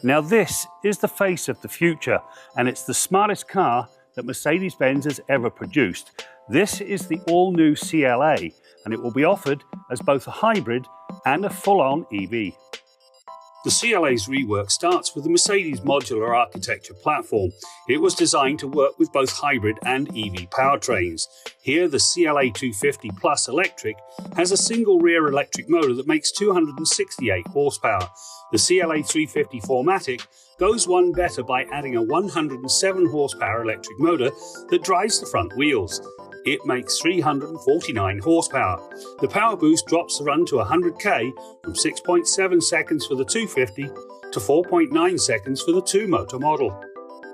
Now this is the face of the future, and it's the smartest car that Mercedes-Benz has ever produced. This is the all-new CLA, and it will be offered as both a hybrid and a full-on EV. The CLA's rework starts with the Mercedes modular architecture platform. It was designed to work with both hybrid and EV powertrains. Here, the CLA 250 Plus Electric has a single rear electric motor that makes 268 horsepower. The CLA 350 4MATIC goes one better by adding a 107 horsepower electric motor that drives the front wheels. It makes 349 horsepower. The power boost drops the run to 100k from 6.7 seconds for the 250 to 4.9 seconds for the 2-motor model.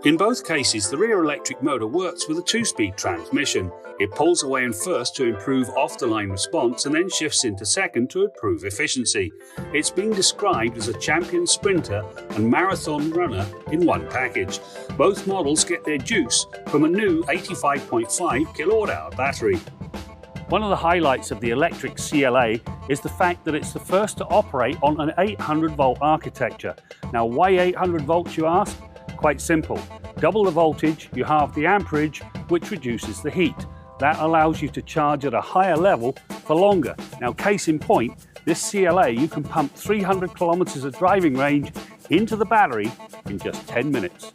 In both cases, the rear electric motor works with a 2-speed transmission. It pulls away in first to improve off-the-line response and then shifts into second to improve efficiency. It's been described as a champion sprinter and marathon runner in one package. Both models get their juice from a new 85.5 kilowatt-hour battery. One of the highlights of the electric CLA is the fact that it's the first to operate on an 800-volt architecture. Now, why 800 volts, you ask? Quite simple. Double the voltage, you halve the amperage, which reduces the heat. That allows you to charge at a higher level for longer. Now, case in point, this CLA, you can pump 300 kilometers of driving range into the battery in just 10 minutes.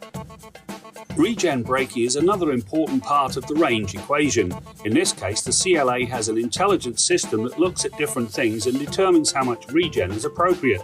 Regen braking is another important part of the range equation. In this case, the CLA has an intelligent system that looks at different things and determines how much regen is appropriate.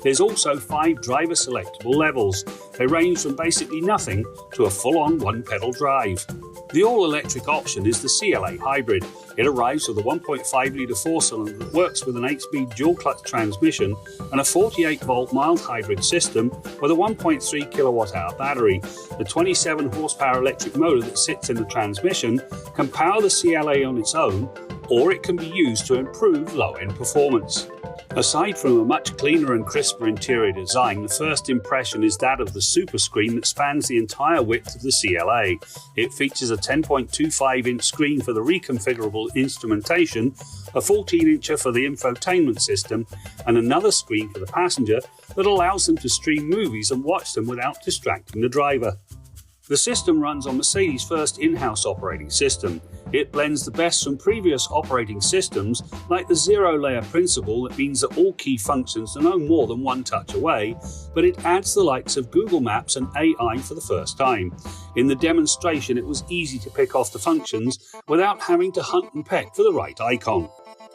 There's also 5 driver selectable levels. They range from basically nothing to a full-on one-pedal drive. The all-electric option is the CLA Hybrid. It arrives with a 1.5-litre 4-cylinder that works with an 8-speed dual-clutch transmission and a 48-volt mild hybrid system with a 1.3 kilowatt-hour battery. The 27-horsepower electric motor that sits in the transmission can power the CLA on its own, or it can be used to improve low-end performance. Aside from a much cleaner and crisper interior design, the first impression is that of the Superscreen that spans the entire width of the CLA. It features a 10.25-inch screen for the reconfigurable instrumentation, a 14-incher for the infotainment system, and another screen for the passenger that allows them to stream movies and watch them without distracting the driver. The system runs on Mercedes' first in-house operating system. It blends the best from previous operating systems, like the zero-layer principle that means that all key functions are no more than one touch away, but it adds the likes of Google Maps and AI for the first time. In the demonstration, it was easy to pick off the functions without having to hunt and peck for the right icon.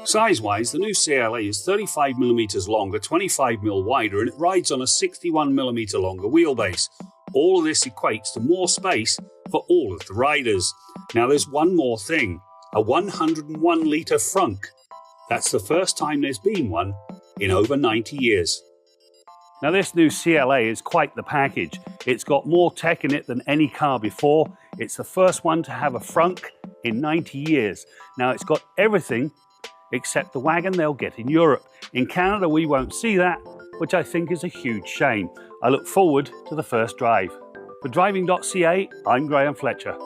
Size-wise, the new CLA is 35mm longer, 25mm wider, and it rides on a 61mm longer wheelbase. All of this equates to more space for all of the riders. Now there's one more thing, a 101-litre frunk. That's the first time there's been one in over 90 years. Now this new CLA is quite the package. It's got more tech in it than any car before. It's the first one to have a frunk in 90 years. Now it's got everything except the wagon they'll get in Europe. In Canada we won't see that, which I think is a huge shame. I look forward to the first drive. For Driving.ca, I'm Graham Fletcher.